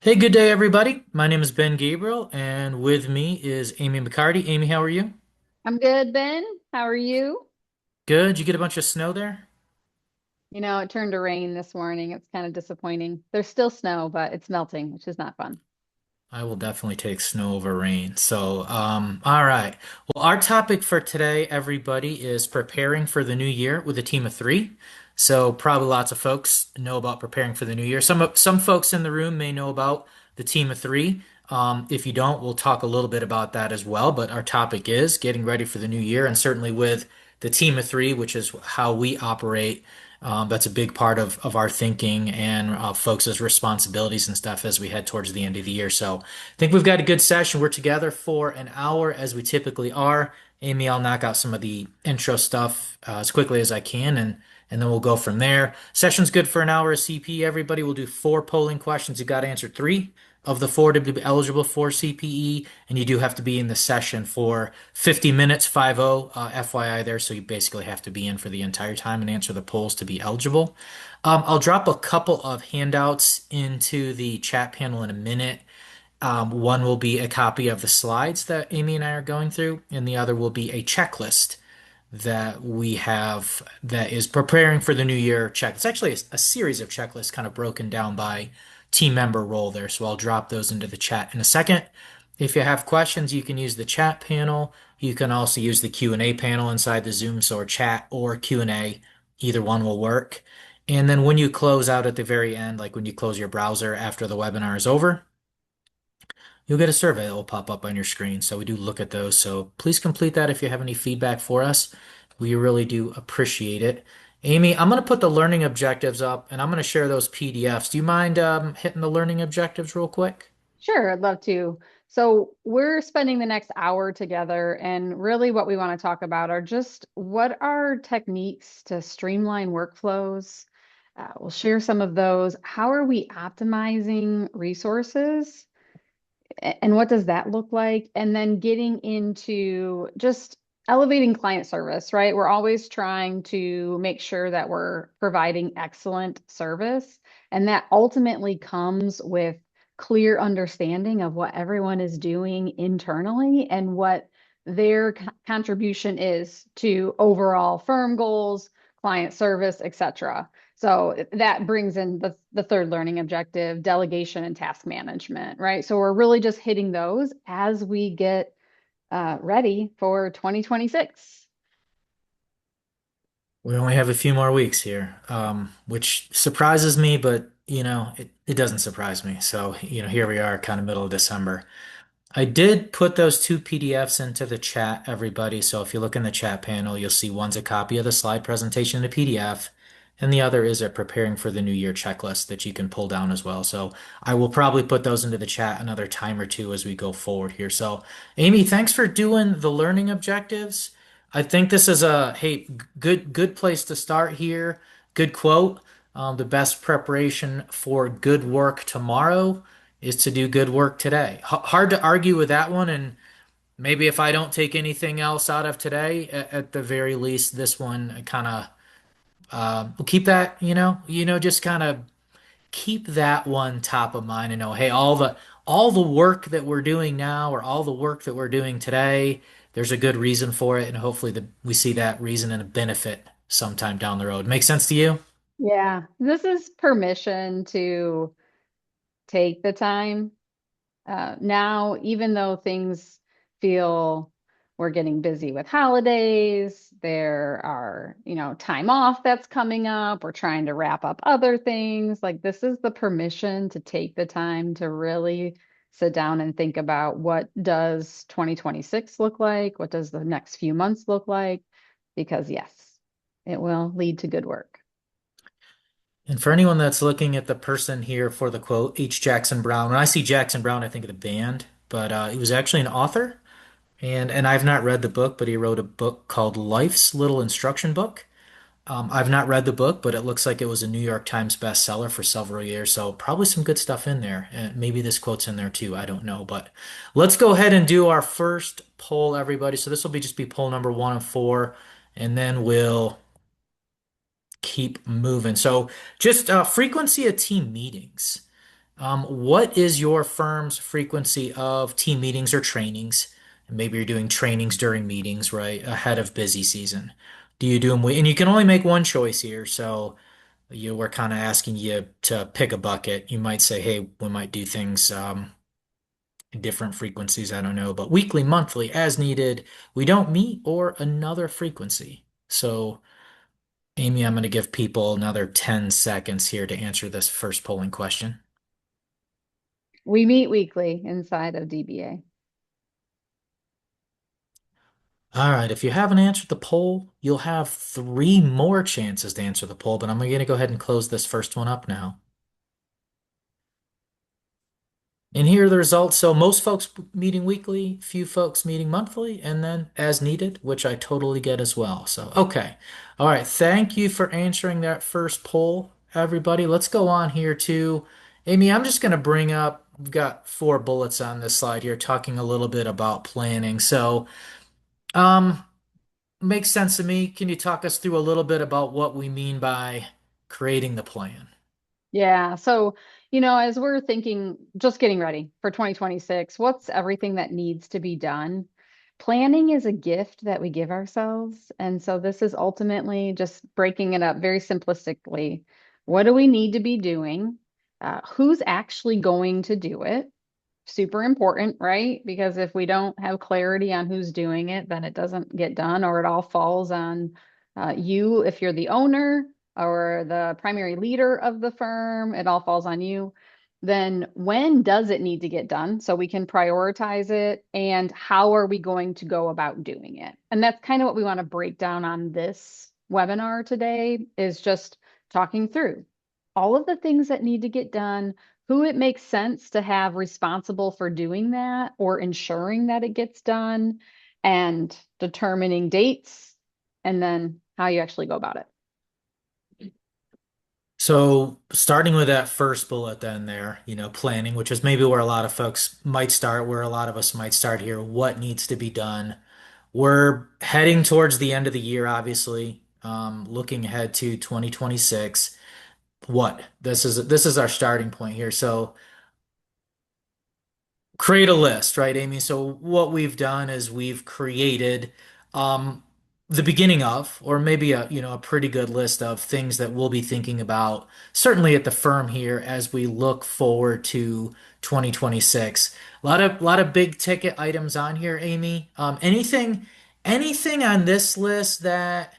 Hey, good day, everybody. My name is Ben Gabriel, and with me is Amy McCarty. Amy, how are you? I'm good, Ben. How are you? Good. Did you get a bunch of snow there? It turned to rain this morning. It's kind of disappointing. There's still snow, but it's melting, which is not fun. I will definitely take snow over rain. All right. Well, our topic for today, everybody, is preparing for the new year with a team of three. So, probably lots of folks know about preparing for the new year. Some folks in the room may know about the team of three. If you don't, we'll talk a little bit about that as well. But our topic is getting ready for the new year, and certainly with the team of three, which is how we operate. That's a big part of our thinking and folks' responsibilities and stuff as we head towards the end of the year. So I think we've got a good session. We're together for an hour as we typically are. Amy, I'll knock out some of the intro stuff as quickly as I can, and then we'll go from there. Session's good for an hour of CP. Everybody will do four polling questions. You've got to answer three of the four to be eligible for CPE, and you do have to be in the session for 50 minutes, 50, FYI there. So you basically have to be in for the entire time and answer the polls to be eligible. I'll drop a couple of handouts into the chat panel in a minute. One will be a copy of the slides that Amy and I are going through, and the other will be a checklist that we have that is preparing for the new year check. It's actually a series of checklists kind of broken down by team member role there. So I'll drop those into the chat in a second. If you have questions, you can use the chat panel. You can also use the Q&A panel inside the Zoom, so or chat or Q&A, either one will work. And then when you close out at the very end, like when you close your browser after the webinar is over, you'll get a survey that will pop up on your screen. So we do look at those. So please complete that if you have any feedback for us. We really do appreciate it. Amy, I'm going to put the learning objectives up and I'm going to share those PDFs. Do you mind hitting the learning objectives real quick? Sure, I'd love to. So, we're spending the next hour together, and really what we want to talk about are just what are techniques to streamline workflows. We'll share some of those. How are we optimizing resources? And what does that look like? And then getting into just elevating client service, right? We're always trying to make sure that we're providing excellent service. And that ultimately comes with clear understanding of what everyone is doing internally and what their contribution is to overall firm goals, client service, et cetera. So that brings in the third learning objective, delegation and task management, right? So we're really just hitting those as we get ready for 2026. We only have a few more weeks here, which surprises me, but it doesn't surprise me. So, here we are, kind of middle of December. I did put those two PDFs into the chat, everybody. So if you look in the chat panel, you'll see one's a copy of the slide presentation in a PDF, and the other is a preparing for the new year checklist that you can pull down as well. So I will probably put those into the chat another time or two as we go forward here. So Amy, thanks for doing the learning objectives. I think this is a good place to start here. Good quote. The best preparation for good work tomorrow is to do good work today. Hard to argue with that one. And maybe if I don't take anything else out of today, at the very least, this one kind of will keep that, just kind of keep that one top of mind and know, hey, all the work that we're doing now or all the work that we're doing today, there's a good reason for it, and hopefully we see that reason and a benefit sometime down the road. Make sense to you? Yeah, this is permission to take the time. Now, even though things feel we're getting busy with holidays, there are, time off that's coming up. We're trying to wrap up other things. Like this is the permission to take the time to really sit down and think about what does 2026 look like? What does the next few months look like? Because yes, it will lead to good work. And for anyone that's looking at the person here for the quote, H. Jackson Brown, when I see Jackson Brown, I think of the band, but he was actually an author, and I've not read the book, but he wrote a book called Life's Little Instruction Book. I've not read the book, but it looks like it was a New York Times bestseller for several years, so probably some good stuff in there. And maybe this quote's in there too. I don't know, but let's go ahead and do our first poll, everybody. So this will be just be poll number one of four, and then we'll keep moving. So just frequency of team meetings. What is your firm's frequency of team meetings or trainings? Maybe you're doing trainings during meetings, right, ahead of busy season. Do you do them? And you can only make one choice here, so we're kind of asking you to pick a bucket. You might say, "Hey, we might do things different frequencies." I don't know, but weekly, monthly, as needed. We don't meet or another frequency. So, Amy, I'm going to give people another 10 seconds here to answer this first polling question. We meet weekly inside of DBA. All right, if you haven't answered the poll, you'll have three more chances to answer the poll, but I'm going to go ahead and close this first one up now. And here are the results. So most folks meeting weekly, few folks meeting monthly, and then as needed, which I totally get as well. So, okay. All right. Thank you for answering that first poll, everybody. Let's go on here to Amy. I'm just going to bring up, we've got four bullets on this slide here talking a little bit about planning. So, um, makes sense to me. Can you talk us through a little bit about what we mean by creating the plan? Yeah. So, as we're thinking, just getting ready for 2026, what's everything that needs to be done? Planning is a gift that we give ourselves. And so this is ultimately just breaking it up very simplistically. What do we need to be doing? Who's actually going to do it? Super important, right? Because if we don't have clarity on who's doing it, then it doesn't get done, or it all falls on you if you're the owner or the primary leader of the firm, it all falls on you. Then when does it need to get done so we can prioritize it, and how are we going to go about doing it? And that's kind of what we want to break down on this webinar today, is just talking through all of the things that need to get done, who it makes sense to have responsible for doing that or ensuring that it gets done, and determining dates, and then how you actually go about it. So, starting with that first bullet, then there, planning, which is maybe where a lot of folks might start, where a lot of us might start here. What needs to be done? We're heading towards the end of the year, obviously, looking ahead to 2026. What? This is our starting point here. So, create a list, right, Amy? So what we've done is we've created um the beginning of, or maybe a pretty good list of things that we'll be thinking about, certainly at the firm here as we look forward to 2026. A lot of big ticket items on here, Amy. Anything on this list that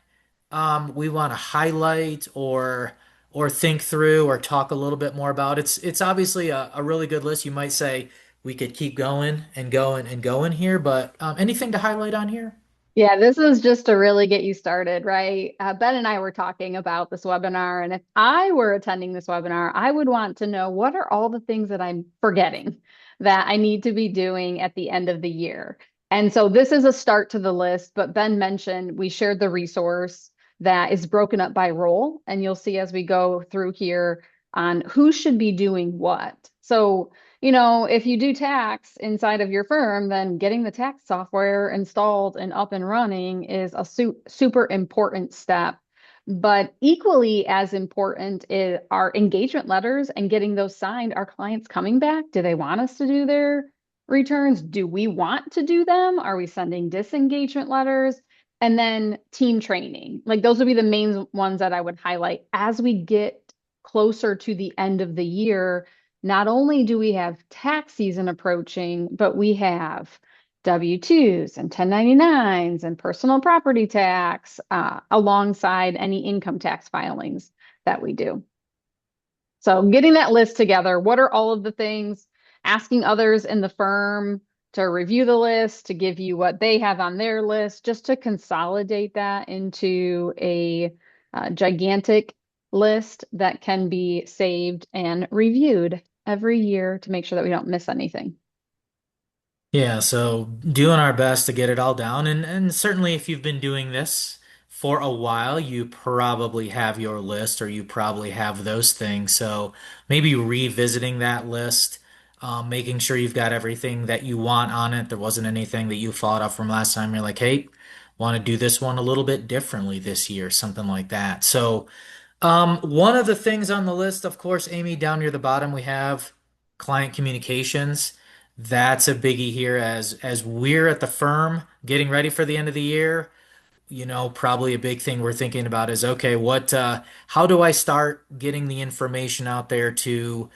we want to highlight or think through or talk a little bit more about? It's obviously a really good list. You might say we could keep going and going and going here, but anything to highlight on here? Yeah, this is just to really get you started, right? Ben and I were talking about this webinar, and if I were attending this webinar, I would want to know what are all the things that I'm forgetting that I need to be doing at the end of the year. And so this is a start to the list, but Ben mentioned we shared the resource that is broken up by role, and you'll see as we go through here on who should be doing what. So if you do tax inside of your firm, then getting the tax software installed and up and running is a super important step. But equally as important are engagement letters and getting those signed. Are clients coming back? Do they want us to do their returns? Do we want to do them? Are we sending disengagement letters? And then team training. Like those would be the main ones that I would highlight as we get closer to the end of the year. Not only do we have tax season approaching, but we have W-2s and 1099s and personal property tax alongside any income tax filings that we do. So getting that list together, what are all of the things? Asking others in the firm to review the list, to give you what they have on their list, just to consolidate that into a gigantic list that can be saved and reviewed every year to make sure that we don't miss anything. Yeah, so doing our best to get it all down. And certainly if you've been doing this for a while, you probably have your list or you probably have those things. So maybe revisiting that list, making sure you've got everything that you want on it. There wasn't anything that you thought of from last time. You're like, hey, want to do this one a little bit differently this year, something like that. So one of the things on the list, of course, Amy, down near the bottom, we have client communications. That's a biggie here as we're at the firm getting ready for the end of the year. Probably a big thing we're thinking about is, okay, how do I start getting the information out there to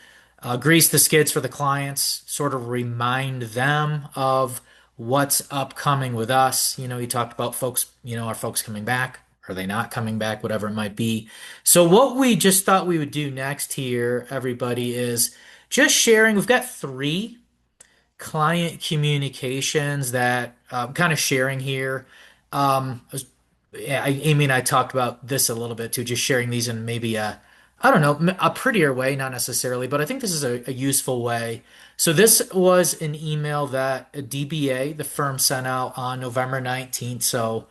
grease the skids for the clients, sort of remind them of what's upcoming with us. You talked about folks, are folks coming back? Are they not coming back? Whatever it might be. So what we just thought we would do next here, everybody, is just sharing. We've got three client communications that I'm kind of sharing here. Yeah, Amy and I talked about this a little bit too, just sharing these in maybe I don't know, a prettier way, not necessarily, but I think this is a useful way. So this was an email that a DBA, the firm, sent out on November 19th. So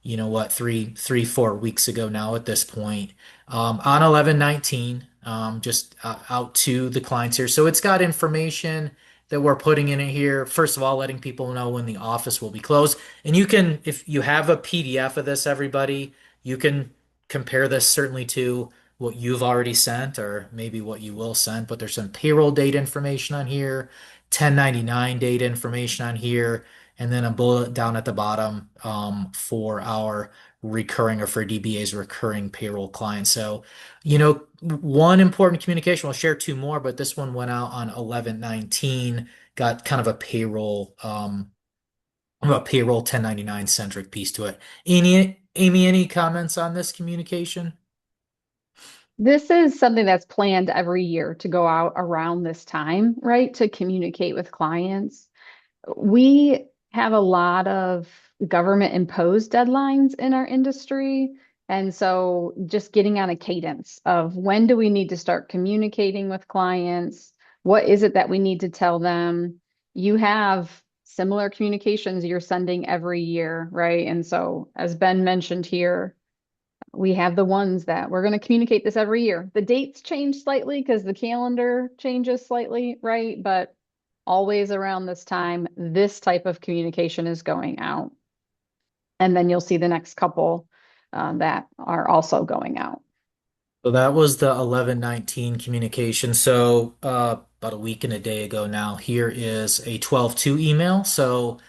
you know what, 4 weeks ago now at this point, on 11/19, just out to the clients here. So it's got information that we're putting in it here. First of all, letting people know when the office will be closed. And you can, if you have a PDF of this, everybody, you can compare this certainly to what you've already sent or maybe what you will send. But there's some payroll date information on here, 1099 date information on here, and then a bullet down at the bottom for our recurring or for DBA's recurring payroll clients. So, one important communication, we'll share two more, but this one went out on 11/19, got kind of a payroll 1099 centric piece to it. Amy, any comments on this communication? This is something that's planned every year to go out around this time, right? To communicate with clients. We have a lot of government imposed deadlines in our industry. And so just getting on a cadence of when do we need to start communicating with clients? What is it that we need to tell them? You have similar communications you're sending every year, right? And so, as Ben mentioned here, we have the ones that we're going to communicate this every year. The dates change slightly because the calendar changes slightly, right? But always around this time, this type of communication is going out. And then you'll see the next couple that are also going out. So that was the 11/19 communication. So about a week and a day ago now, here is a 12/2 email. So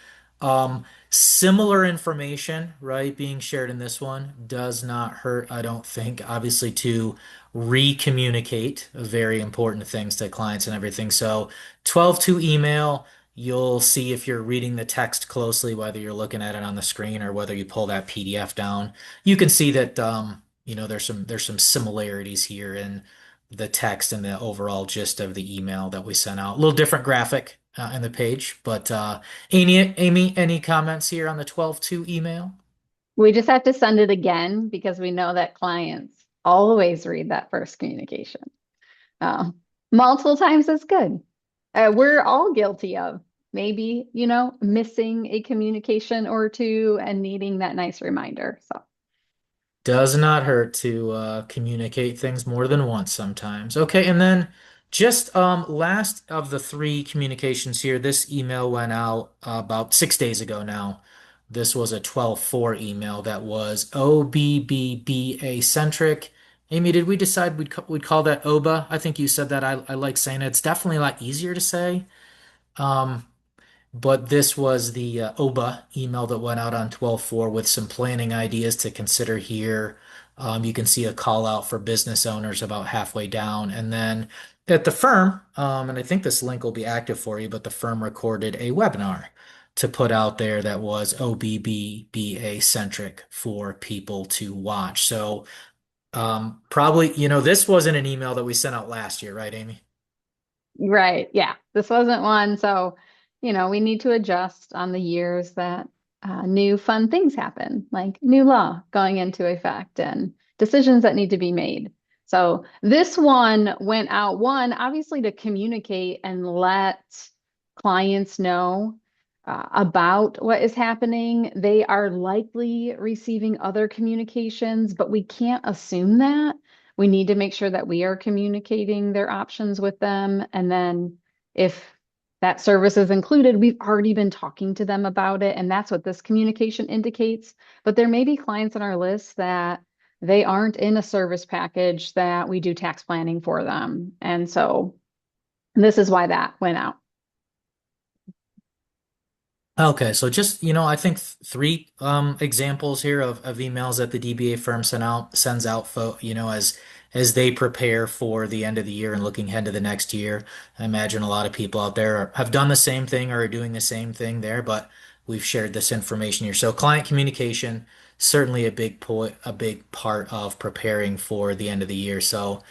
similar information, right, being shared in this one does not hurt, I don't think, obviously, to re-communicate very important things to clients and everything. So 12/2 email, you'll see if you're reading the text closely, whether you're looking at it on the screen or whether you pull that PDF down, you can see that there's some similarities here in the text and the overall gist of the email that we sent out. A little different graphic in the page, but Amy, any comments here on the 12/2 email? We just have to send it again because we know that clients always read that first communication. Uh, Multiple times is good. We're all guilty of maybe, missing a communication or two and needing that nice reminder. So Does not hurt to communicate things more than once sometimes. Okay, and then just last of the three communications here, this email went out about 6 days ago now. This was a 12/4 email that was OBBBA centric. Amy, did we decide we'd call that OBA? I think you said that. I like saying it. It's definitely a lot easier to say. Um, but this was the OBA email that went out on 12/4 with some planning ideas to consider here. You can see a call out for business owners about halfway down. And then at the firm, and I think this link will be active for you, but the firm recorded a webinar to put out there that was OBBBA centric for people to watch. So probably, this wasn't an email that we sent out last year, right, Amy? right. Yeah. This wasn't one. So, we need to adjust on the years that new fun things happen, like new law going into effect and decisions that need to be made. So this one went out, one, obviously to communicate and let clients know about what is happening. They are likely receiving other communications, but we can't assume that. We need to make sure that we are communicating their options with them. And then if that service is included, we've already been talking to them about it. And that's what this communication indicates. But there may be clients on our list that they aren't in a service package that we do tax planning for them. And so And this is why that went out. Okay, so just, I think three examples here of emails that the DBA firm sends out as they prepare for the end of the year and looking ahead to the next year. I imagine a lot of people out there have done the same thing or are doing the same thing there, but we've shared this information here. So client communication, certainly a big part of preparing for the end of the year. So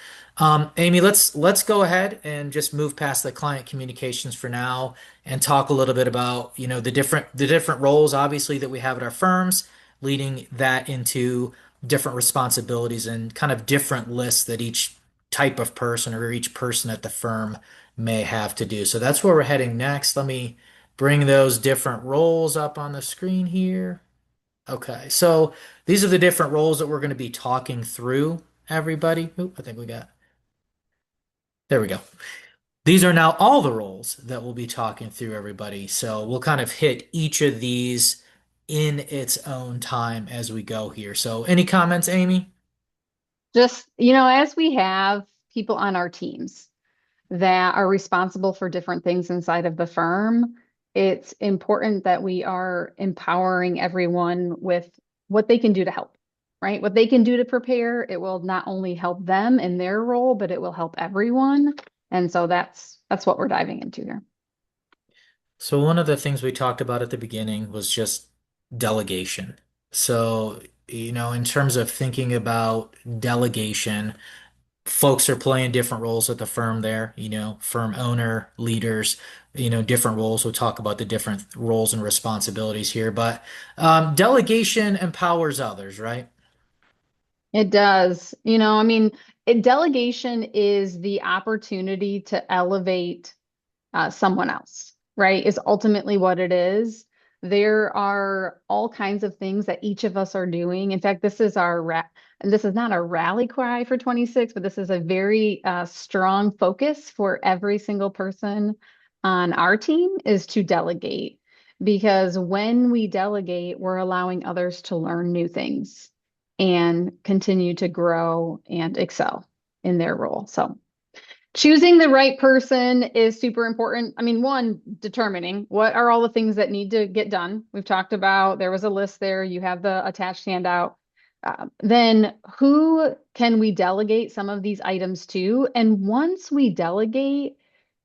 Amy, let's go ahead and just move past the client communications for now and talk a little bit about, the different roles obviously that we have at our firms, leading that into different responsibilities and kind of different lists that each type of person or each person at the firm may have to do. So that's where we're heading next. Let me bring those different roles up on the screen here. Okay, so these are the different roles that we're going to be talking through, everybody. Oop, I think there we go. These are now all the roles that we'll be talking through, everybody. So we'll kind of hit each of these in its own time as we go here. So any comments, Amy? Just, as we have people on our teams that are responsible for different things inside of the firm, it's important that we are empowering everyone with what they can do to help, right? What they can do to prepare. It will not only help them in their role, but it will help everyone. And so that's what we're diving into here. So one of the things we talked about at the beginning was just delegation. So, in terms of thinking about delegation, folks are playing different roles at the firm there, firm owner, leaders, different roles. We'll talk about the different roles and responsibilities here, but delegation empowers others, right? It does. Delegation is the opportunity to elevate someone else, right? Is ultimately what it is. There are all kinds of things that each of us are doing. In fact, and this is not a rally cry for 26, but this is a very strong focus for every single person on our team is to delegate. Because when we delegate, we're allowing others to learn new things and continue to grow and excel in their role. So choosing the right person is super important. One, determining what are all the things that need to get done. We've talked about, there was a list there. You have the attached handout. Then who can we delegate some of these items to? And once we delegate,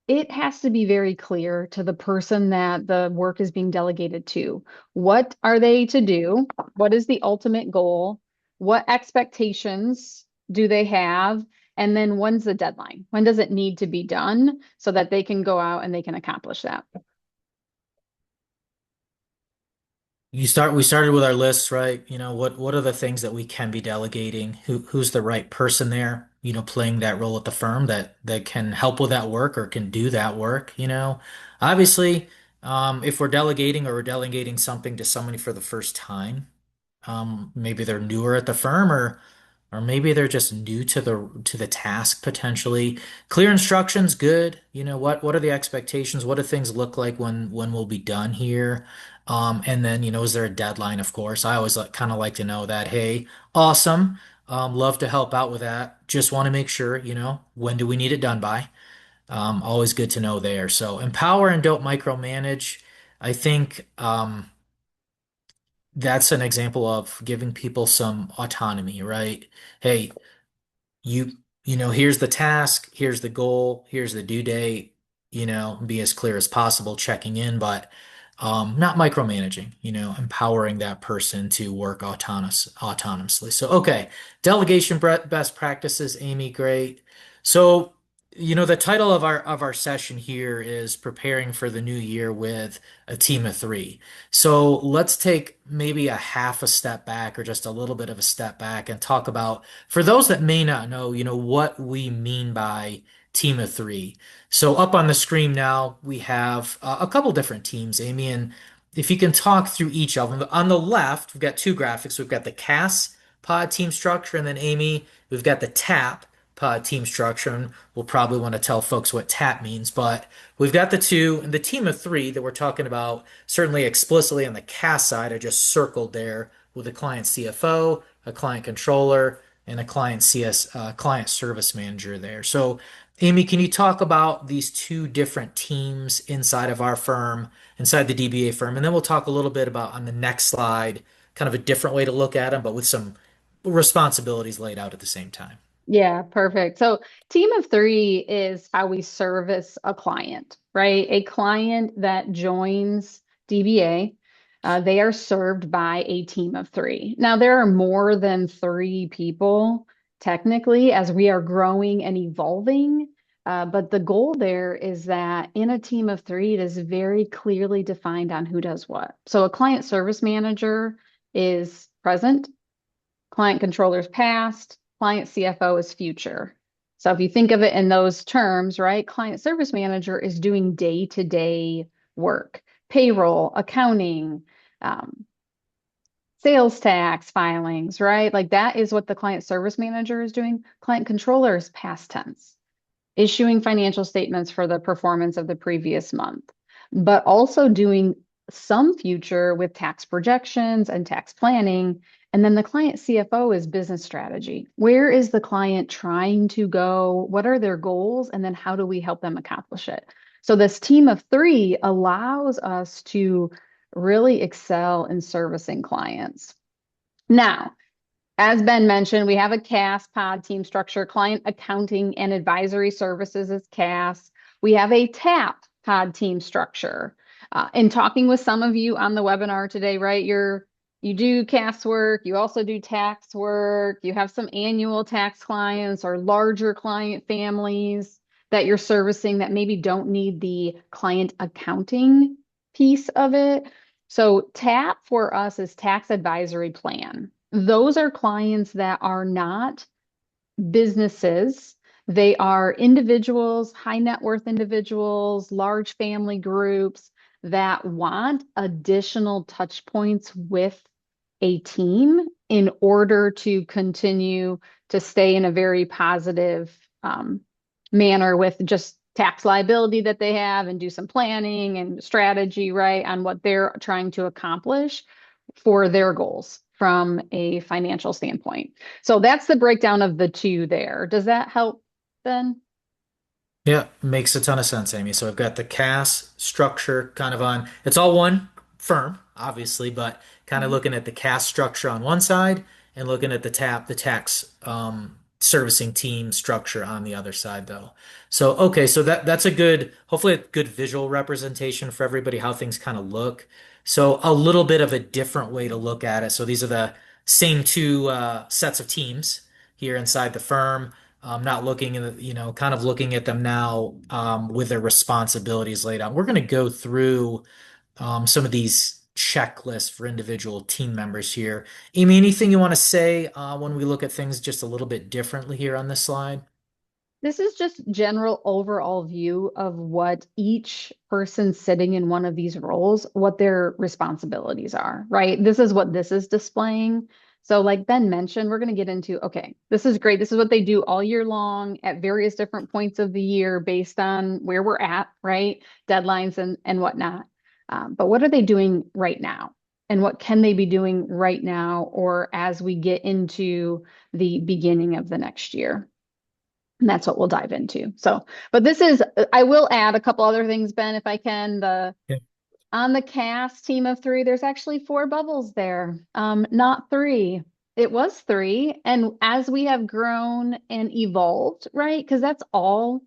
it has to be very clear to the person that the work is being delegated to. What are they to do? What is the ultimate goal? What expectations do they have? And then when's the deadline? When does it need to be done so that they can go out and they can accomplish that? We started with our lists, right? What are the things that we can be delegating? Who's the right person there, playing that role at the firm that can help with that work or can do that work. Obviously, if we're delegating something to somebody for the first time, maybe they're newer at the firm or maybe they're just new to the task potentially. Clear instructions, good. What are the expectations? What do things look like when we'll be done here? And then, is there a deadline, of course? I always kind of like to know that, hey, awesome. Love to help out with that. Just want to make sure, when do we need it done by? Always good to know there. So empower and don't micromanage. I think that's an example of giving people some autonomy, right? Hey, you here's the task, here's the goal, here's the due date, be as clear as possible, checking in, but not micromanaging, empowering that person to work autonomously. So, okay, delegation best practices, Amy, great. So, the title of our session here is preparing for the new year with a team of three. So let's take maybe a half a step back or just a little bit of a step back and talk about, for those that may not know, what we mean by team of three. So up on the screen now, we have a couple different teams, Amy, and if you can talk through each of them. On the left, we've got two graphics. We've got the CAS pod team structure, and then Amy, we've got the TAP pod team structure, and we'll probably want to tell folks what TAP means, but we've got the two, and the team of three that we're talking about, certainly explicitly on the CAS side, I just circled there with a client CFO, a client controller, and a client CS, client service manager there. So Amy, can you talk about these two different teams inside of our firm, inside the DBA firm? And then we'll talk a little bit about on the next slide, kind of a different way to look at them, but with some responsibilities laid out at the same time. Yeah, perfect. So, team of three is how we service a client, right? A client that joins DBA, they are served by a team of three. Now, there are more than three people technically as we are growing and evolving. But the goal there is that in a team of three, it is very clearly defined on who does what. So, a client service manager is present, client controller is past, client CFO is future. So if you think of it in those terms, right, client service manager is doing day-to-day work, payroll, accounting, um, sales tax filings, right? Like that is what the client service manager is doing. Client controller is past tense, issuing financial statements for the performance of the previous month, but also doing some future with tax projections and tax planning. And then the client CFO is business strategy. Where is the client trying to go? What are their goals? And then how do we help them accomplish it? So this team of three allows us to really excel in servicing clients. Now, as Ben mentioned, we have a CAS pod team structure, client accounting and advisory services is CAS. We have a TAP pod team structure. In talking with some of you on the webinar today, right? You do CAS work, you also do tax work, you have some annual tax clients or larger client families that you're servicing that maybe don't need the client accounting piece of it. So TAP for us is tax advisory plan. Those are clients that are not businesses. They are individuals, high net worth individuals, large family groups that want additional touch points with a team in order to continue to stay in a very positive manner with just tax liability that they have and do some planning and strategy, right, on what they're trying to accomplish for their goals from a financial standpoint. So that's the breakdown of the two there. Does that help, Ben? Yeah, makes a ton of sense, Amy. So I've got the CAS structure kind of on, it's all one firm, obviously, but kind of Mhm. looking at the CAS structure on one side and looking at the TAP, the tax servicing team structure on the other side, though. So, okay, so that's a good, hopefully a good visual representation for everybody, how things kind of look. So a little bit of a different way to look at it. So these are the same two sets of teams here inside the firm, not looking at, kind of looking at them now with their responsibilities laid out. We're going to go through some of these checklists for individual team members here. Amy, anything you want to say when we look at things just a little bit differently here on this slide? This is just general overall view of what each person sitting in one of these roles, what their responsibilities are, right? This is what this is displaying. So like Ben mentioned, we're going to get into, okay, this is great. This is what they do all year long at various different points of the year based on where we're at, right? Deadlines and whatnot. But what are they doing right now? And what can they be doing right now or as we get into the beginning of the next year? And that's what we'll dive into. So, but this is, I will add a couple other things, Ben, if I can. Yeah. On the cast team of three, there's actually four bubbles there, not three. It was three. And as we have grown and evolved, right? Because that's all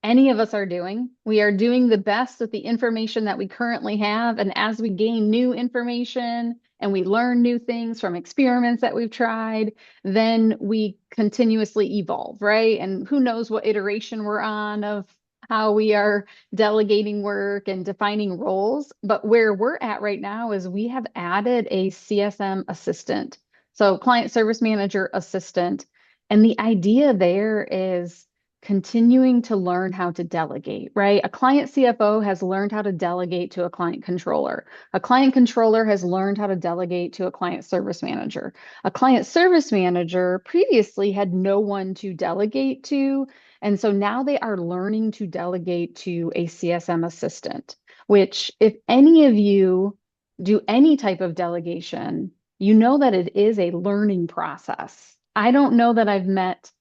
any of us are doing. We are doing the best with the information that we currently have. And as we gain new information and we learn new things from experiments that we've tried, then we continuously evolve, right? And who knows what iteration we're on of how we are delegating work and defining roles. But where we're at right now is we have added a CSM assistant. So client service manager assistant. And the idea there is continuing to learn how to delegate, right? A client CFO has learned how to delegate to a client controller. A client controller has learned how to delegate to a client service manager. A client service manager previously had no one to delegate to, and so now they are learning to delegate to a CSM assistant, which if any of you do any type of delegation, you know that it is a learning process. I don't know that I've met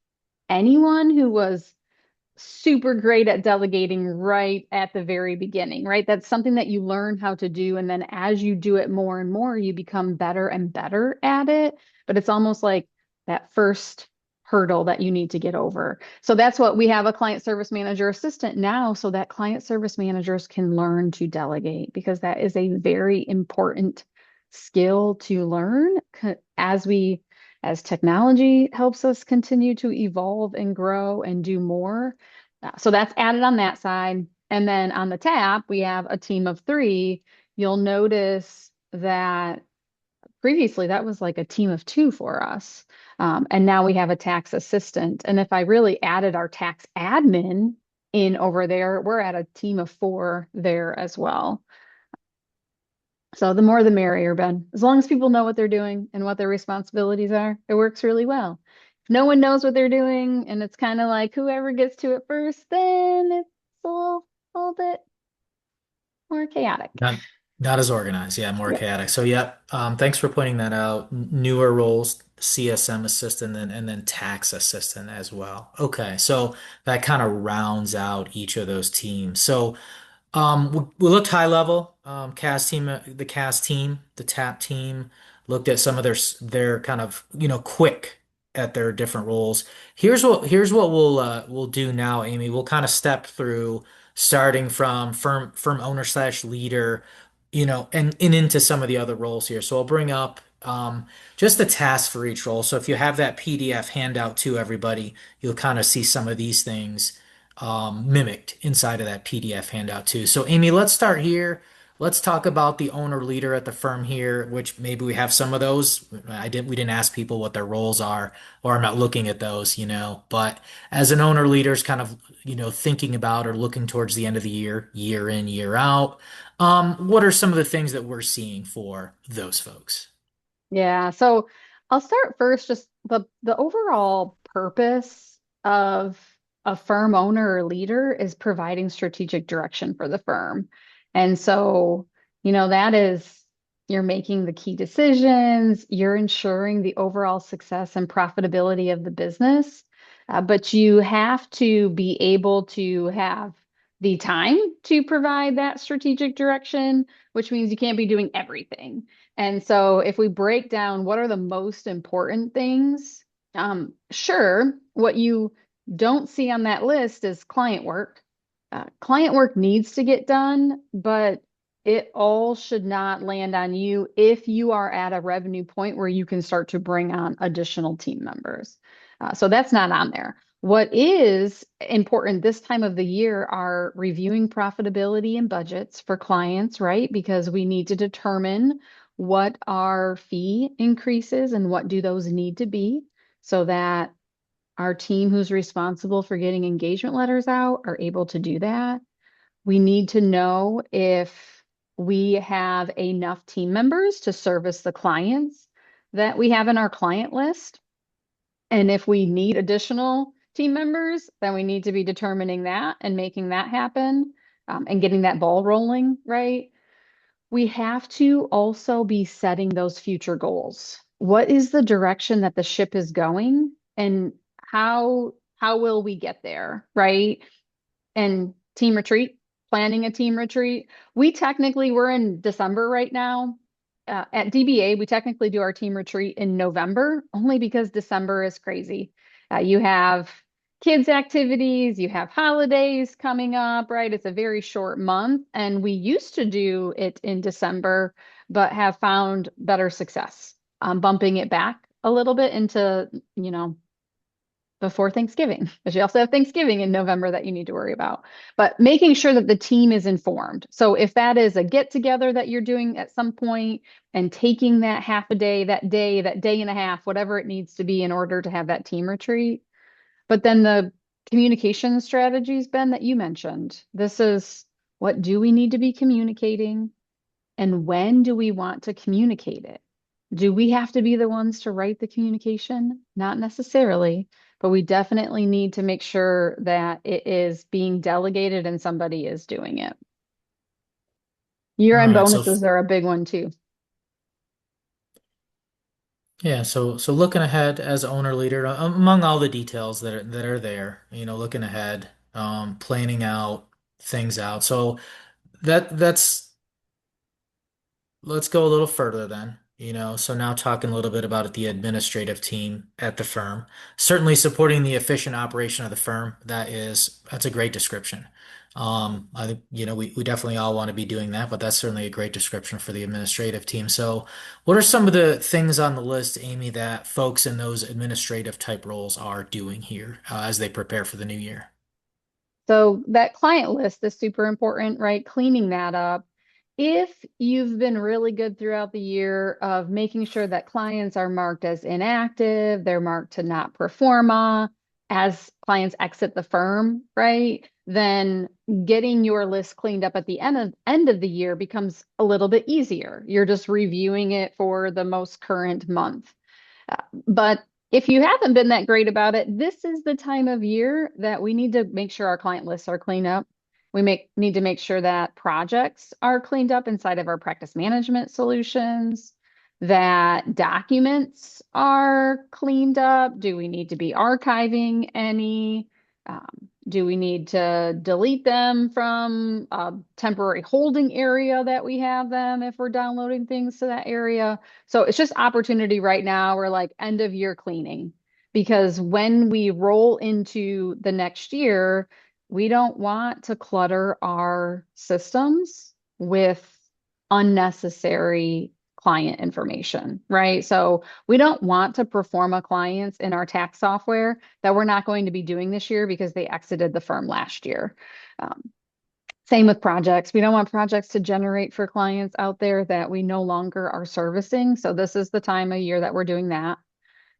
anyone who was super great at delegating right at the very beginning, right? That's something that you learn how to do. And then as you do it more and more, you become better and better at it. But it's almost like that first hurdle that you need to get over. So that's what we have a client service manager assistant now, so that client service managers can learn to delegate because that is a very important skill to learn as we as technology helps us continue to evolve and grow and do more. So that's added on that side. And then on the tap, we have a team of three. You'll notice that previously that was like a team of two for us. And now we have a tax assistant. And if I really added our tax admin in over there, we're at a team of four there as well. So the more the merrier, Ben. As long as people know what they're doing and what their responsibilities are, it works really well. If no one knows what they're doing and it's kind of like whoever gets to it first, then it's a little bit more chaotic. Not not as organized, yeah, more chaotic. So yeah, thanks for pointing that out. Newer roles, CSM assistant and then tax assistant as well. Okay, so that kind of rounds out each of those teams. So we looked high level, cast team, the cast team, the tap team, looked at some of their kind of, quick at their different roles. Here's what we'll do now, Amy. We'll kind of step through starting from firm owner slash leader, and into some of the other roles here. So I'll bring up just the tasks for each role. So if you have that PDF handout to everybody, you'll kind of see some of these things mimicked inside of that PDF handout too. So Amy, let's start here. Let's talk about the owner leader at the firm here, which maybe we have some of those. We didn't ask people what their roles are, or I'm not looking at those, but as an owner leader is kind of, thinking about or looking towards the end of the year, year in, year out. What are some of the things that we're seeing for those folks? Yeah, so I'll start first, just the overall purpose of a firm owner or leader is providing strategic direction for the firm. And so, that is you're making the key decisions, you're ensuring the overall success and profitability of the business. But you have to be able to have the time to provide that strategic direction, which means you can't be doing everything. And so if we break down what are the most important things, sure, what you don't see on that list is client work. Client work needs to get done, but it all should not land on you if you are at a revenue point where you can start to bring on additional team members. So that's not on there. What is important this time of the year are reviewing profitability and budgets for clients, right? Because we need to determine what are fee increases and what do those need to be so that our team who's responsible for getting engagement letters out are able to do that. We need to know if we have enough team members to service the clients that we have in our client list. And if we need additional team members, then we need to be determining that and making that happen, and getting that ball rolling, right? We have to also be setting those future goals. What is the direction that the ship is going and how will we get there, right? And team retreat, planning a team retreat. We're in December right now. At DBA, we technically do our team retreat in November, only because December is crazy. You have kids' activities, you have holidays coming up, right? It's a very short month. And we used to do it in December, but have found better success bumping it back a little bit into, before Thanksgiving, but you also have Thanksgiving in November that you need to worry about. But making sure that the team is informed. So if that is a get together that you're doing at some point and taking that half a day, that day and a half, whatever it needs to be in order to have that team retreat. But then the communication strategies, Ben, that you mentioned, this is what do we need to be communicating and when do we want to communicate it? Do we have to be the ones to write the communication? Not necessarily, but we definitely need to make sure that it is being delegated and somebody is doing it. All Year-end right, bonuses are a big one too. yeah, so looking ahead as owner leader, among all the details that are there, looking ahead, planning out things out. So that's let's go a little further then. So now talking a little bit about the administrative team at the firm. Certainly supporting the efficient operation of the firm. That's a great description. I think, we definitely all want to be doing that, but that's certainly a great description for the administrative team. So what are some of the things on the list, Amy, that folks in those administrative type roles are doing here, as they prepare for the new year? So that client list is super important, right? Cleaning that up. If you've been really good throughout the year of making sure that clients are marked as inactive, they're marked to not performa as clients exit the firm, right? Then getting your list cleaned up at the end of the year becomes a little bit easier. You're just reviewing it for the most current month. But if you haven't been that great about it, this is the time of year that we need to make sure our client lists are cleaned up. Need to make sure that projects are cleaned up inside of our practice management solutions, that documents are cleaned up. Do we need to be archiving any? Do we need to delete them from a temporary holding area that we have them if we're downloading things to that area? So it's just opportunity right now. We're like end of year cleaning because when we roll into the next year, we don't want to clutter our systems with unnecessary client information, right? So we don't want to perform a clients in our tax software that we're not going to be doing this year because they exited the firm last year. Um, Same with projects. We don't want projects to generate for clients out there that we no longer are servicing. So this is the time of year that we're doing that.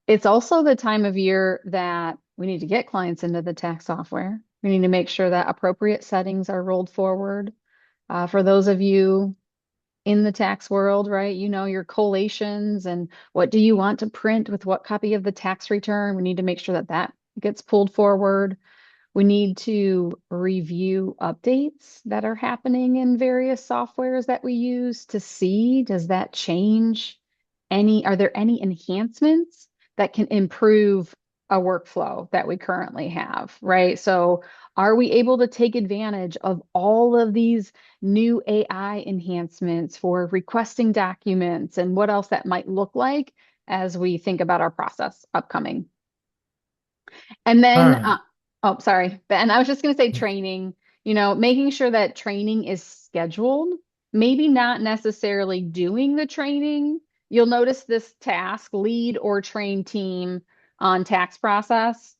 It's also the time of year that we need to get clients into the tax software. We need to make sure that appropriate settings are rolled forward. For those of you in the tax world, right? You know your collations and what do you want to print with what copy of the tax return. We need to make sure that that gets pulled forward. We need to review updates that are happening in various softwares that we use to see, does that change are there any enhancements that can improve a workflow that we currently have, right? So are we able to take advantage of all of these new AI enhancements for requesting documents and what else that might look like as we think about our process upcoming? And All then, right. oh, sorry, Ben, I was just going to say training, making sure that training is scheduled, maybe not necessarily doing the training. You'll notice this task, lead or train team on tax process,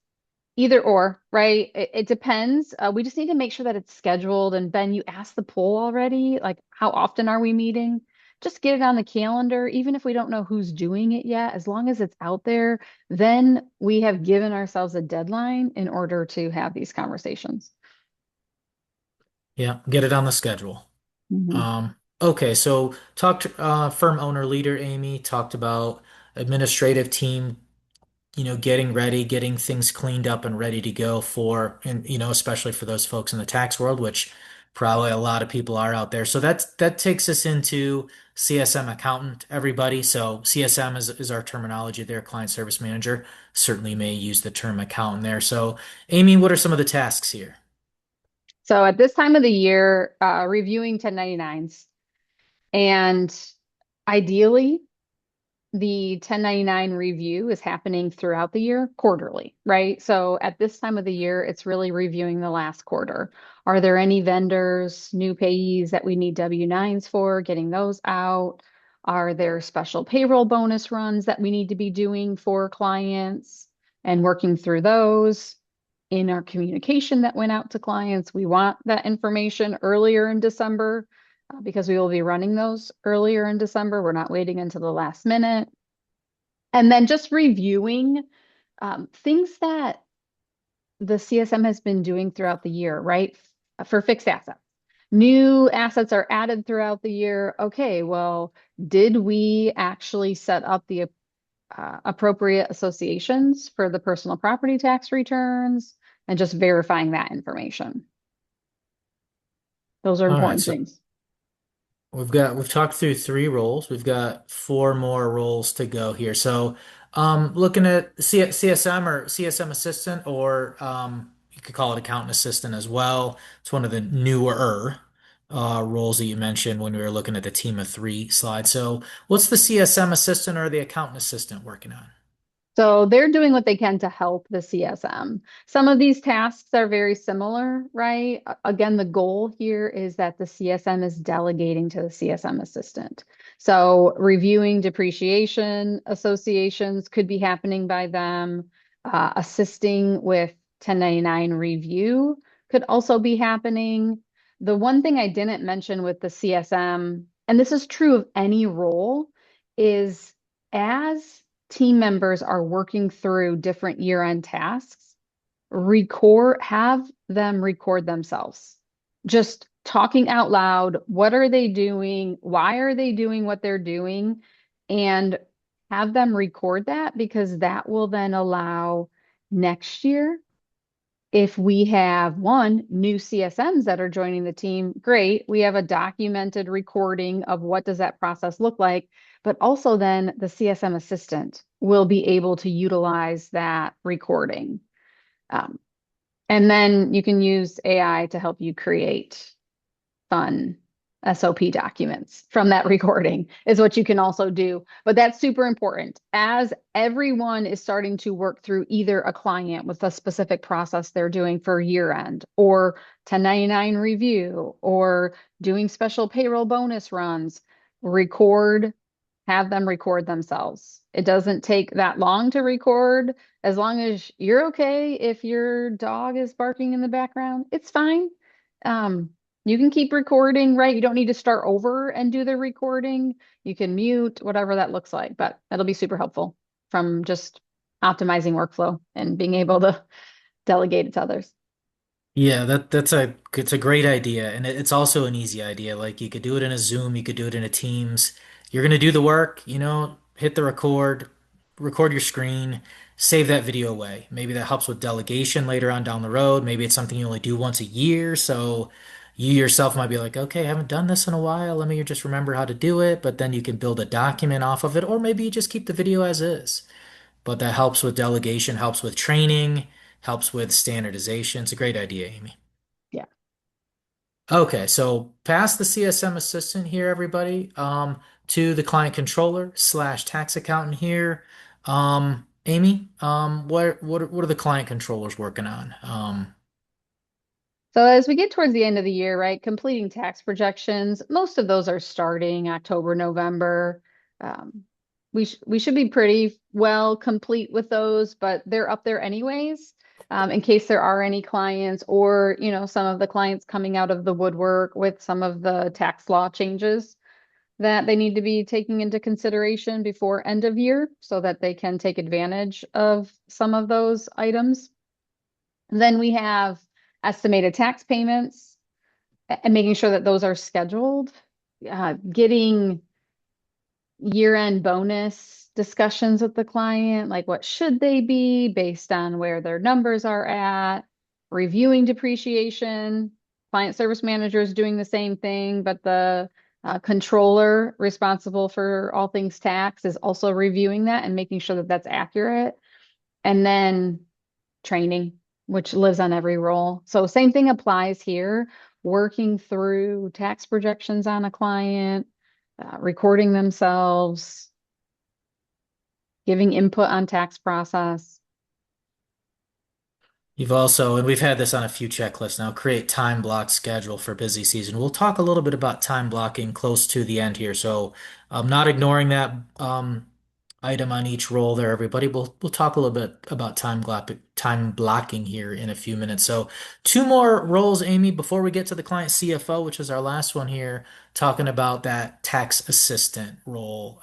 either or, right? It depends. We just need to make sure that it's scheduled. And Ben, you asked the poll already, like how often are we meeting? Just get it on the calendar, even if we don't know who's doing it yet, as long as it's out there, then we have given ourselves a deadline in order to have these conversations. Yeah, get it on the schedule. Mhm. Okay, so talked firm owner leader Amy talked about administrative team, getting ready, getting things cleaned up and ready to go for, and especially for those folks in the tax world, which probably a lot of people are out there. So that takes us into CSM accountant, everybody. So CSM is our terminology there, client service manager. Certainly may use the term accountant there. So Amy, what are some of the tasks here? So at this time of the year, reviewing 1099s, and ideally, the 1099 review is happening throughout the year quarterly, right? So at this time of the year, it's really reviewing the last quarter. Are there any vendors, new payees that we need W-9s for, getting those out? Are there special payroll bonus runs that we need to be doing for clients and working through those? In our communication that went out to clients, we want that information earlier in December because we will be running those earlier in December. We're not waiting until the last minute. And then just reviewing things that the CSM has been doing throughout the year, right? For fixed assets. New assets are added throughout the year. Okay, well, did we actually set up the appropriate associations for the personal property tax returns and just verifying that information? Those are All right, important so things. we've talked through three roles. We've got four more roles to go here. So, looking at CSM or CSM assistant, or could call it accountant assistant as well. It's one of the newer roles that you mentioned when we were looking at the team of three slide. So, what's the CSM assistant or the accountant assistant working on? So they're doing what they can to help the CSM. Some of these tasks are very similar, right? Again, the goal here is that the CSM is delegating to the CSM assistant. So reviewing depreciation associations could be happening by them. Assisting with 1099 review could also be happening. The one thing I didn't mention with the CSM, and this is true of any role, is as team members are working through different year-end tasks, have them record themselves. Just talking out loud, what are they doing? Why are they doing what they're doing? And have them record that because that will then allow next year if we have new CSMs that are joining the team, great. We have a documented recording of what does that process look like, but also then the CSM assistant will be able to utilize that recording. Um, and then you can use AI to help you create fun SOP documents from that recording is what you can also do. But that's super important. As everyone is starting to work through either a client with a specific process they're doing for year end or 1099 review or doing special payroll bonus runs, record, have them record themselves. It doesn't take that long to record. As long as you're okay if your dog is barking in the background, it's fine. Um, you can keep recording, right? You don't need to start over and do the recording. You can mute, whatever that looks like, but that'll be super helpful from just optimizing workflow and being able to delegate it to others. Yeah, that's a it's a great idea, and it's also an easy idea. Like you could do it in a Zoom, you could do it in a Teams. You're gonna do the work, hit the record your screen, save that video away. Maybe that helps with delegation later on down the road. Maybe it's something you only do once a year, so you yourself might be like, okay, I haven't done this in a while. Let me just remember how to do it. But then you can build a document off of it, or maybe you just keep the video as is. But that helps with delegation, helps with training, helps with standardization. It's a great idea, Amy. Yeah. Okay, so past the CSM assistant here, everybody, to the client controller slash tax accountant here. Amy, what are the client controllers working on? So as we get towards the end of the year, right, completing tax projections, most of those are starting October, November. Um, we should be pretty well complete with those, but they're up there anyways, in case there are any clients or, some of the clients coming out of the woodwork with some of the tax law changes that they need to be taking into consideration before end of year so that they can take advantage of some of those items. Then we have estimated tax payments and making sure that those are scheduled, getting year-end bonus discussions with the client, like what should they be based on where their numbers are at, reviewing depreciation. Client service manager is doing the same thing, but the controller responsible for all things tax is also reviewing that and making sure that that's accurate. And then training, which lives on every role. So same thing applies here, working through tax projections on a client, recording themselves, giving input on tax process. You've also, and we've had this on a few checklists now, create time block schedule for busy season. We'll talk a little bit about time blocking close to the end here. So I'm not ignoring that item on each role there, everybody. We'll talk a little bit about time blocking here in a few minutes. So two more roles, Amy, before we get to the client CFO, which is our last one here, talking about that tax assistant role.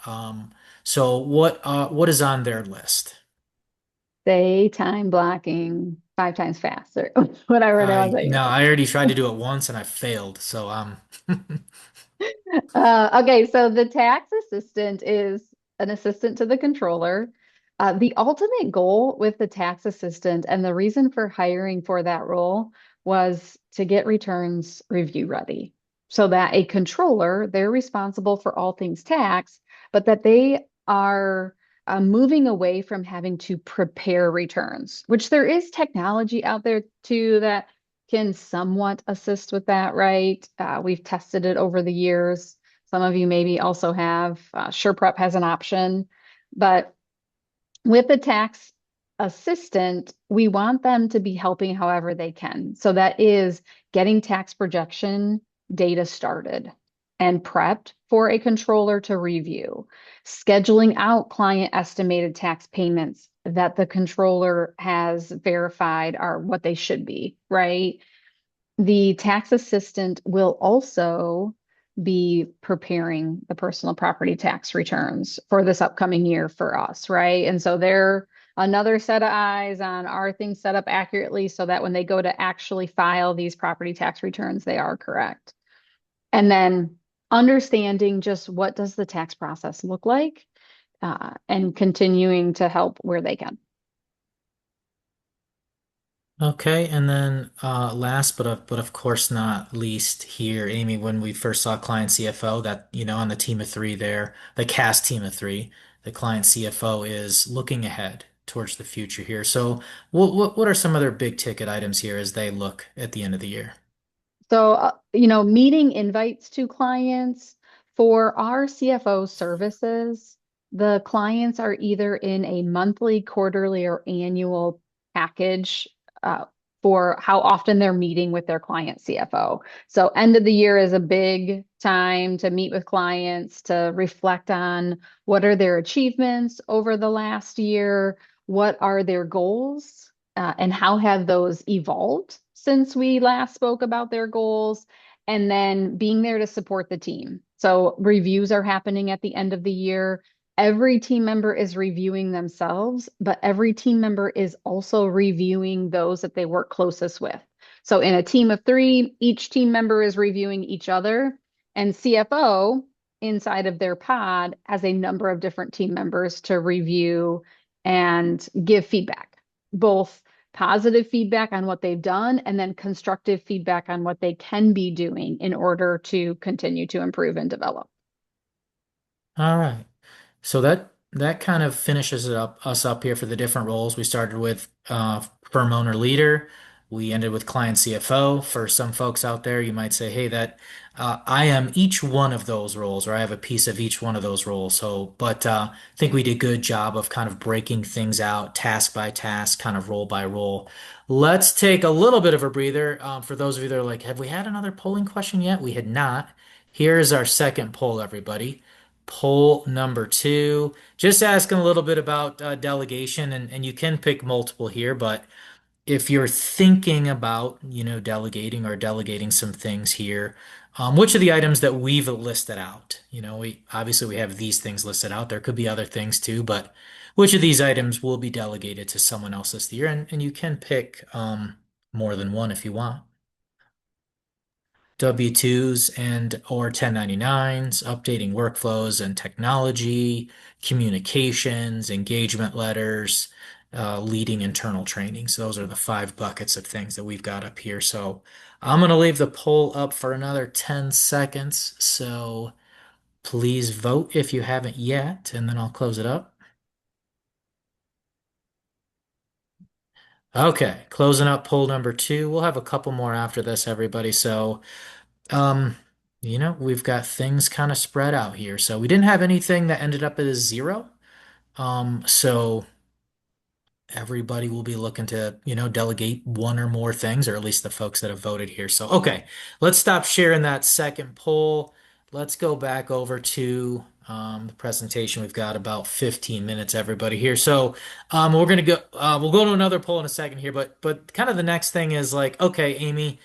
So what is on their list? Say time blocking 5 times faster, whatever it was I that you no, said. I already tried to do it once and I failed. So Okay, so the tax assistant is an assistant to the controller. The ultimate goal with the tax assistant and the reason for hiring for that role was to get returns review ready so that a controller, they're responsible for all things tax, but that they are moving away from having to prepare returns, which there is technology out there too that can somewhat assist with that, right? We've tested it over the years. Some of you maybe also have. SurePrep has an option, but with a tax assistant, we want them to be helping however they can. So that is getting tax projection data started and prepped for a controller to review, scheduling out client estimated tax payments that the controller has verified are what they should be, right? The tax assistant will also be preparing the personal property tax returns for this upcoming year for us, right? And so they're another set of eyes on are things set up accurately so that when they go to actually file these property tax returns, they are correct. And then understanding just what does the tax process look like, and continuing to help where they can. Okay, and then last but of course not least here, Amy, when we first saw client CFO, that on the team of three there, the cast team of three, the client CFO is looking ahead towards the future here. So what are some other big ticket items here as they look at the end of the year? So, meeting invites to clients for our CFO services, the clients are either in a monthly, quarterly, or annual package for how often they're meeting with their client CFO. So, end of the year is a big time to meet with clients to reflect on what are their achievements over the last year, what are their goals, and how have those evolved since we last spoke about their goals, and then being there to support the team. So reviews are happening at the end of the year. Every team member is reviewing themselves, but every team member is also reviewing those that they work closest with. So in a team of three, each team member is reviewing each other, and CFO inside of their pod has a number of different team members to review and give feedback, both positive feedback on what they've done and then constructive feedback on what they can be doing in order to continue to improve and develop. All right. So that kind of finishes us up here for the different roles. We started with firm owner leader. We ended with client CFO. For some folks out there, you might say, "Hey, that I am each one of those roles, or I have a piece of each one of those roles." So, but I think we did a good job of kind of breaking things out, task by task, kind of role by role. Let's take a little bit of a breather. For those of you that are like, "Have we had another polling question yet?" We had not. Here is our second poll, everybody. Poll number two, just asking a little bit about delegation, and you can pick multiple here, but if you're thinking about, delegating or delegating some things here, which of the items that we've listed out? We have these things listed out. There could be other things too, but which of these items will be delegated to someone else this year? And you can pick more than one if you want. W-2s and or 1099s, updating workflows and technology, communications, engagement letters, leading internal training. So those are the five buckets of things that we've got up here. So I'm going to leave the poll up for another 10 seconds. So please vote if you haven't yet, and then I'll close it up. Okay, closing up poll number two. We'll have a couple more after this, everybody. So Um, we've got things kind of spread out here. So we didn't have anything that ended up as zero. So everybody will be looking to, delegate one or more things, or at least the folks that have voted here. So, okay, let's stop sharing that second poll. Let's go back over to the presentation. We've got about 15 minutes, everybody here. So, we're gonna go. We'll go to another poll in a second here, but kind of the next thing is like, okay, Amy,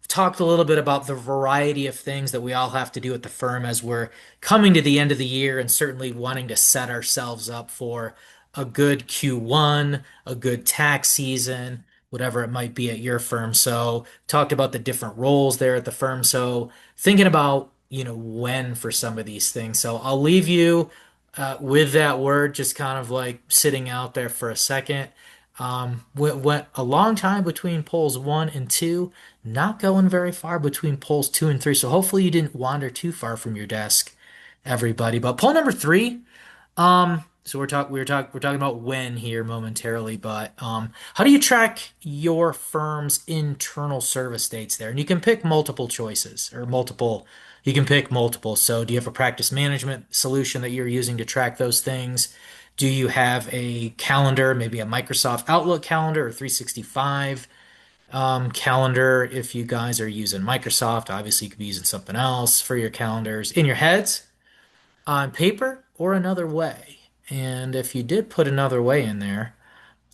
talked a little bit about the variety of things that we all have to do at the firm as we're coming to the end of the year and certainly wanting to set ourselves up for a good Q1, a good tax season, whatever it might be at your firm. So, talked about the different roles there at the firm. So, thinking about, when for some of these things. So, I'll leave you with that word, just kind of like sitting out there for a second. Went a long time between polls one and two, not going very far between polls two and three. So, hopefully, you didn't wander too far from your desk, everybody. But poll number three. So we're talking about when here momentarily, but how do you track your firm's internal service dates there? And you can pick multiple choices or multiple. You can pick multiple. So do you have a practice management solution that you're using to track those things? Do you have a calendar, maybe a Microsoft Outlook calendar or 365 calendar? If you guys are using Microsoft, obviously you could be using something else for your calendars in your heads on paper or another way. And if you did put another way in there,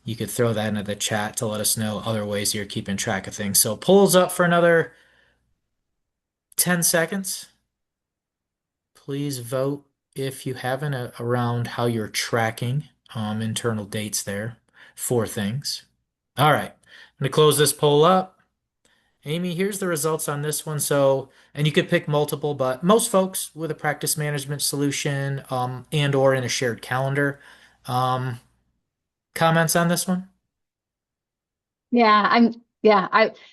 you could throw that into the chat to let us know other ways you're keeping track of things. So polls up for another 10 seconds. Please vote if you haven't around how you're tracking internal dates there for things. All right, I'm going to close this poll up. Amy, here's the results on this one. So, and you could pick multiple, but most folks with a practice management solution, and or in a shared calendar. Um, Comments on this one? Yeah,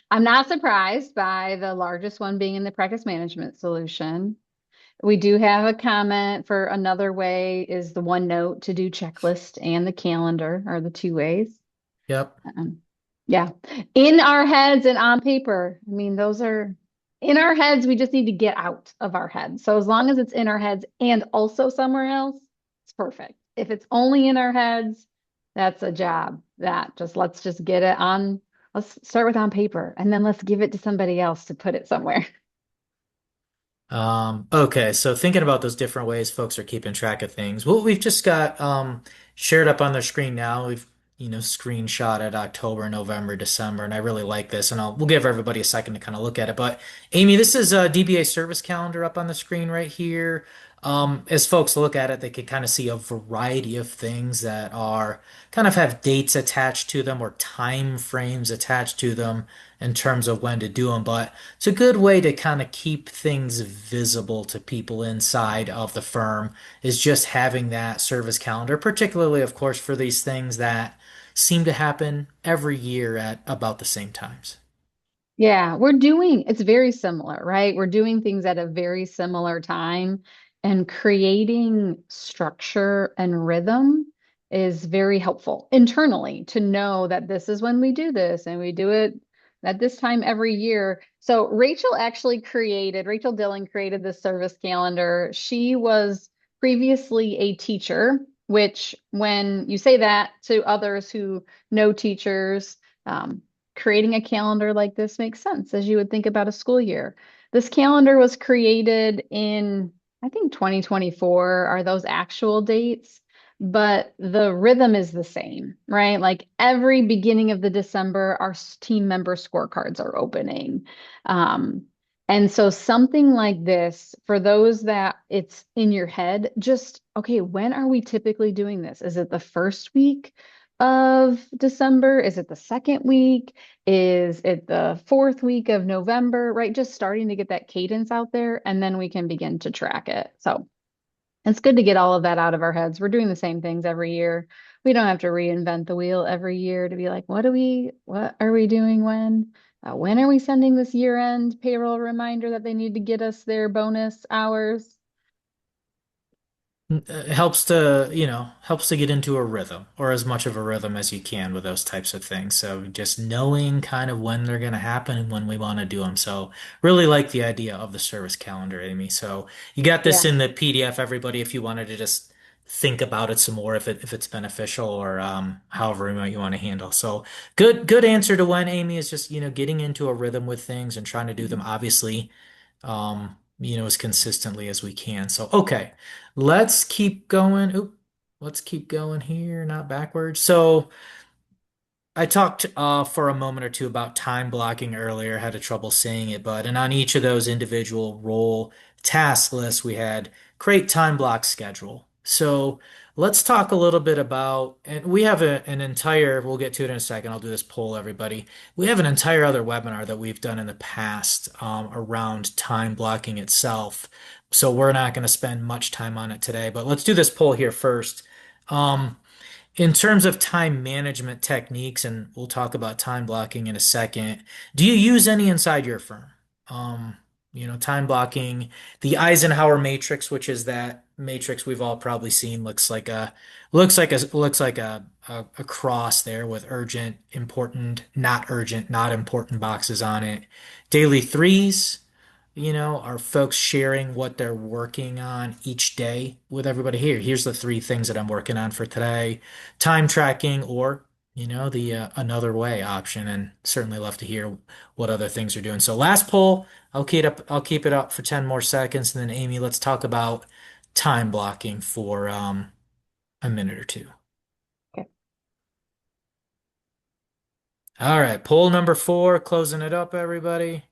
I'm not surprised by the largest one being in the practice management solution. We do have a comment for another way is the OneNote to do checklist and the calendar are the two ways. Yep. Um, yeah, in our heads and on paper. I mean, those are in our heads. We just need to get out of our heads. So as long as it's in our heads and also somewhere else, it's perfect. If it's only in our heads, that's a job that just let's just get it on. Let's start with on paper and then let's give it to somebody else to put it somewhere. Okay, so thinking about those different ways folks are keeping track of things. What we've just got shared up on the screen now. We've, screenshotted October, November, December, and I really like this. And we'll give everybody a second to kind of look at it. But Amy, this is a DBA service calendar up on the screen right here. As folks look at it, they can kind of see a variety of things that are kind of have dates attached to them or time frames attached to them in terms of when to do them. But it's a good way to kind of keep things visible to people inside of the firm is just having that service calendar, particularly, of course, for these things that seem to happen every year at about the same times. Yeah, it's very similar, right? We're doing things at a very similar time, and creating structure and rhythm is very helpful internally to know that this is when we do this and we do it at this time every year. So Rachel Dillon created this service calendar. She was previously a teacher, which when you say that to others who know teachers, creating a calendar like this makes sense as you would think about a school year. This calendar was created in, I think, 2024 are those actual dates, but the rhythm is the same, right? Like every beginning of the December, our team member scorecards are opening. Um, and so something like this, for those that it's in your head, just, okay, when are we typically doing this? Is it the first week of December? Is it the second week? Is it the fourth week of November, right? Just starting to get that cadence out there, and then we can begin to track it. So it's good to get all of that out of our heads. We're doing the same things every year. We don't have to reinvent the wheel every year to be like, what are we doing when are we sending this year-end payroll reminder that they need to get us their bonus hours? It helps to, helps to get into a rhythm or as much of a rhythm as you can with those types of things. So just knowing kind of when they're going to happen and when we want to do them. So really like the idea of the service calendar, Amy. So you got this Yeah. in the PDF, everybody, if you wanted to just think about it some more, if it's beneficial or however you want to handle. So good answer to when, Amy, is just, getting into a rhythm with things and trying to do them Mhm. obviously as consistently as we can. So, okay, let's keep going. Oop, let's keep going here, not backwards. So, I talked for a moment or two about time blocking earlier, had a trouble saying it, but and on each of those individual role task lists, we had create time block schedule. So let's talk a little bit about, and we have an entire, we'll get to it in a second. I'll do this poll, everybody. We have an entire other webinar that we've done in the past around time blocking itself. So we're not going to spend much time on it today, but let's do this poll here first. Um, in terms of time management techniques, and we'll talk about time blocking in a second, do you use any inside your firm? Um, time blocking, the Eisenhower matrix, which is that matrix we've all probably seen, looks like a cross there with urgent, important, not urgent, not important boxes on it. Daily threes, are folks sharing what they're working on each day with everybody here. Here's the three things that I'm working on for today. Time tracking or, the another way option, and certainly love to hear what other things are doing. So last poll, I'll keep it up for 10 more seconds, and then Amy, let's talk about time blocking for a minute or two. Okay. All right, poll number 4, closing it up, everybody.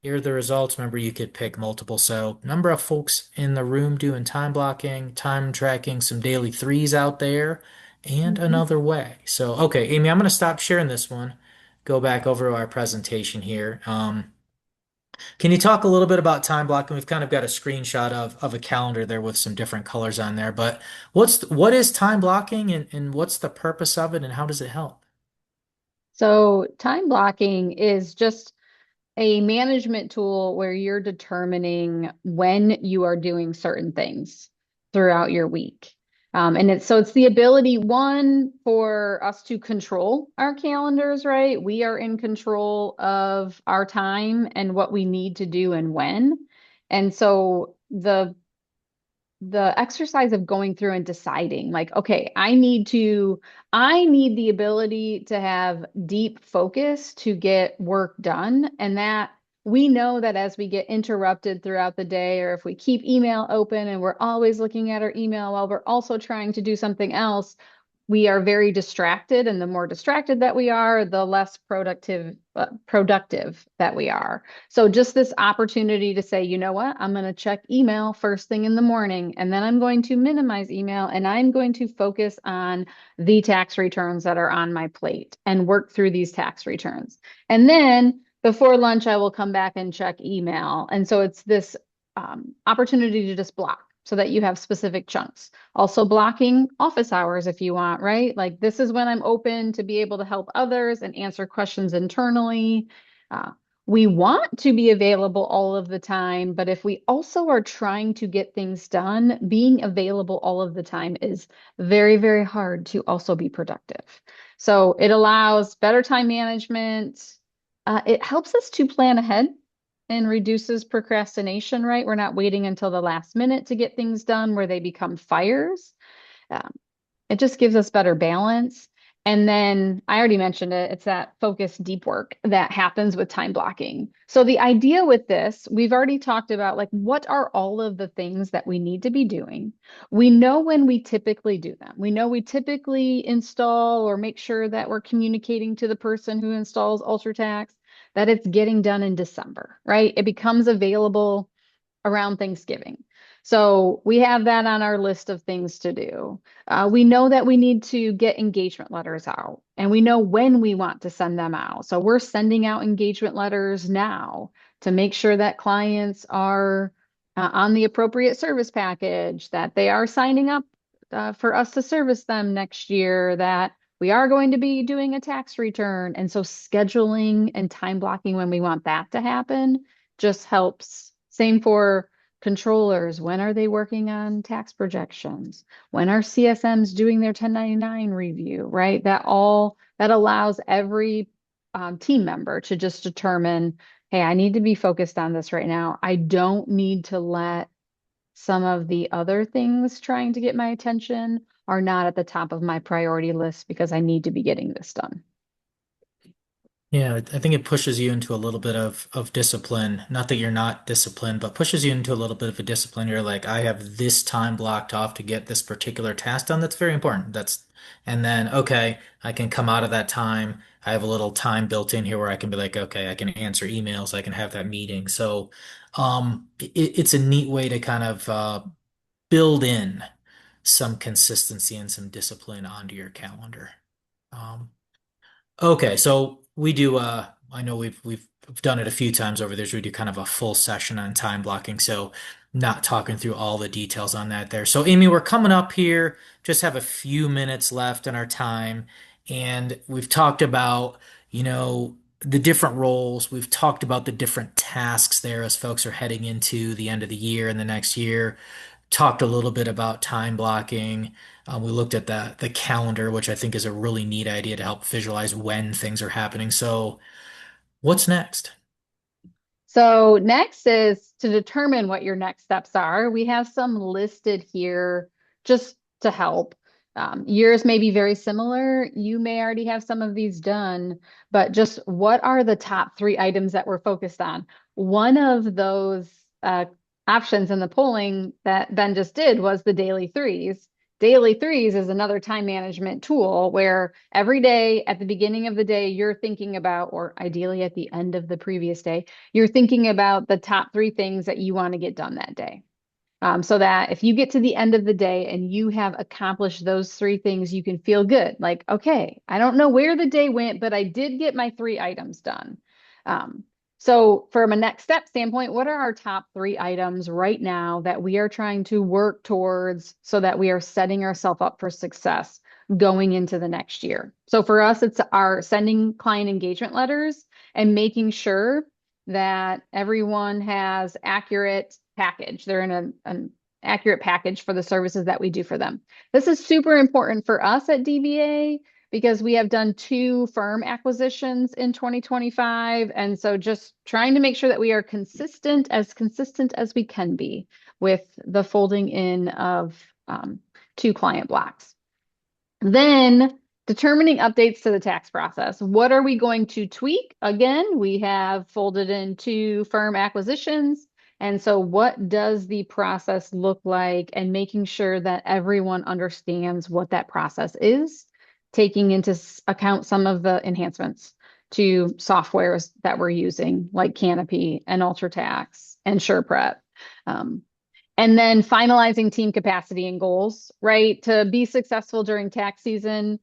Here are the results. Remember, you could pick multiple. So, number of folks in the room doing time blocking, time tracking, some daily threes out there, and Mhm. another way. So, okay, Amy, I'm going to stop sharing this one. Go back over our presentation here. Can you talk a little bit about time blocking? We've kind of got a screenshot of a calendar there with some different colors on there, but what is time blocking and what's the purpose of it and how does it help? So time blocking is just a management tool where you're determining when you are doing certain things throughout your week. And it's the ability, one, for us to control our calendars, right? We are in control of our time and what we need to do and when. And so the exercise of going through and deciding like, okay, I need the ability to have deep focus to get work done. And that we know that as we get interrupted throughout the day, or if we keep email open and we're always looking at our email while we're also trying to do something else, we are very distracted, and the more distracted that we are, the less productive that we are. So just this opportunity to say, you know what, I'm going to check email first thing in the morning, and then I'm going to minimize email, and I'm going to focus on the tax returns that are on my plate and work through these tax returns. And then before lunch, I will come back and check email. And so it's this opportunity to just block so that you have specific chunks. Also blocking office hours if you want, right? Like this is when I'm open to be able to help others and answer questions internally. Uh, we want to be available all of the time, but if we also are trying to get things done, being available all of the time is very, very hard to also be productive. So it allows better time management. It helps us to plan ahead and reduces procrastination, right? We're not waiting until the last minute to get things done where they become fires. Um, it just gives us better balance. And then I already mentioned it, it's that focused deep work that happens with time blocking. So the idea with this, we've already talked about like what are all of the things that we need to be doing. We know when we typically do them. We know we typically install or make sure that we're communicating to the person who installs UltraTax that it's getting done in December, right? It becomes available around Thanksgiving. So we have that on our list of things to do. We know that we need to get engagement letters out, and we know when we want to send them out. So we're sending out engagement letters now to make sure that clients are on the appropriate service package, that they are signing up for us to service them next year, that we are going to be doing a tax return. And so scheduling and time blocking when we want that to happen just helps. Same for controllers. When are they working on tax projections? When are CSMs doing their 1099 review, right? That allows every team member to just determine, hey, I need to be focused on this right now. I don't need to let some of the other things trying to get my attention are not at the top of my priority list because I need to be getting this done. Yeah, I think it pushes you into a little bit of discipline. Not that you're not disciplined, but pushes you into a little bit of a discipline. You're like, I have this time blocked off to get this particular task done. That's very important. And then, okay, I can come out of that time. I have a little time built in here where I can be like, okay, I can answer emails. I can have that meeting. So, it's a neat way to kind of build in some consistency and some discipline onto your calendar. Um, Okay, so we do I know we've done it a few times over there, so we do kind of a full session on time blocking, so not talking through all the details on that there. So Amy, we're coming up here, just have a few minutes left in our time, and we've talked about, you know, the different roles. We've talked about the different tasks there as folks are heading into the end of the year and the next year. Talked a little bit about time blocking. We looked at the calendar, which I think is a really neat idea to help visualize when things are happening. So, what's next? So next is to determine what your next steps are. We have some listed here just to help. Yours may be very similar. You may already have some of these done, but just what are the top three items that we're focused on? One of those options in the polling that Ben just did was the daily threes. Daily threes is another time management tool where every day at the beginning of the day, you're thinking about, or ideally at the end of the previous day, you're thinking about the top three things that you want to get done that day. So that if you get to the end of the day and you have accomplished those three things, you can feel good. Like, okay, I don't know where the day went, but I did get my three items done. Um, so, from a next step standpoint, what are our top three items right now that we are trying to work towards so that we are setting ourselves up for success going into the next year? So, for us, it's our sending client engagement letters and making sure that everyone has accurate package. They're in an accurate package for the services that we do for them. This is super important for us at DBA because we have done two firm acquisitions in 2025. And so just trying to make sure that we are consistent as we can be with the folding in of two client blocks. Then determining updates to the tax process. What are we going to tweak? Again, we have folded into firm acquisitions. And so what does the process look like and making sure that everyone understands what that process is, taking into account some of the enhancements to softwares that we're using like Canopy and UltraTax and SurePrep. Um, and then finalizing team capacity and goals, right? To be successful during tax season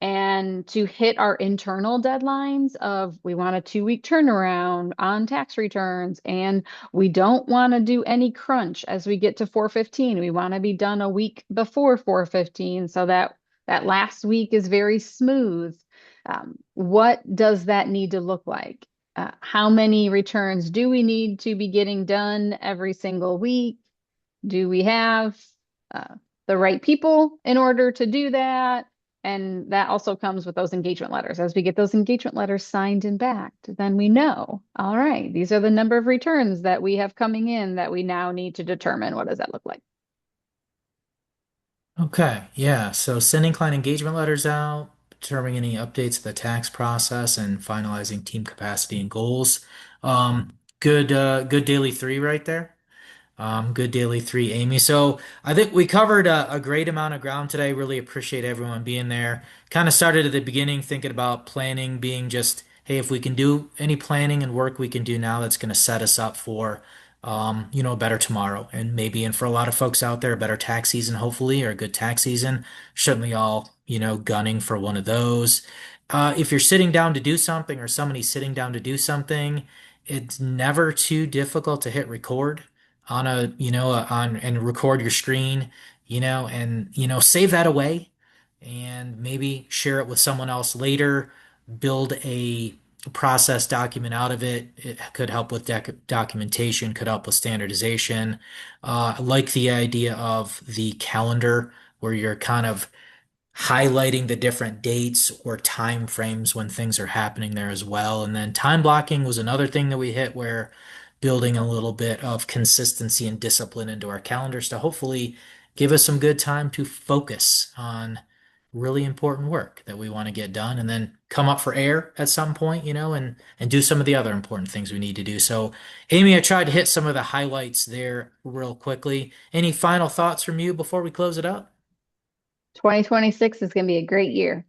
and to hit our internal deadlines of we want a 2-week turnaround on tax returns and we don't want to do any crunch as we get to 415. We want to be done a week before 415 so that that last week is very smooth. What does that need to look like? How many returns do we need to be getting done every single week? Do we have uh, the right people in order to do that? And that also comes with those engagement letters. As we get those engagement letters signed and backed, then we know, all right, these are the number of returns that we have coming in that we now need to determine what does that look like. Okay, yeah. So sending client engagement letters out, determining any updates to the tax process, and finalizing team capacity and goals. Good daily three right there. Good daily three, Amy. So I think we covered a great amount of ground today. Really appreciate everyone being there. Kind of started at the beginning thinking about planning being just, hey, if we can do any planning and work we can do now, that's going to set us up for, a better tomorrow. And maybe, and for a lot of folks out there, a better tax season, hopefully, or a good tax season. Certainly all, gunning for one of those. If you're sitting down to do something or somebody's sitting down to do something, it's never too difficult to hit record on on and record your screen, and save that away and maybe share it with someone else later, build a process document out of it. It could help with documentation, could help with standardization. I like the idea of the calendar where you're kind of highlighting the different dates or time frames when things are happening there as well. And then time blocking was another thing that we hit where building a little bit of consistency and discipline into our calendars to hopefully give us some good time to focus on really important work that we want to get done and then come up for air at some point, and do some of the other important things we need to do. So, Amy, I tried to hit some of the highlights there real quickly. Any final thoughts from you before we close it up? 2026 is going to be a great year.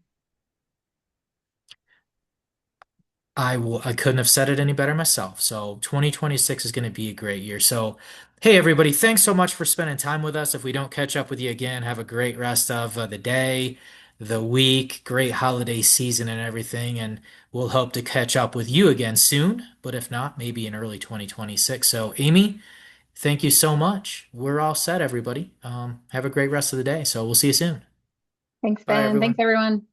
I couldn't have said it any better myself. So 2026 is going to be a great year. So, hey everybody, thanks so much for spending time with us. If we don't catch up with you again, have a great rest of the day, the week, great holiday season and everything. And we'll hope to catch up with you again soon. But if not, maybe in early 2026. So, Amy, thank you so much. We're all set, everybody. Have a great rest of the day. So we'll see you soon. Thanks, Bye, Ben. Thanks, everyone. everyone.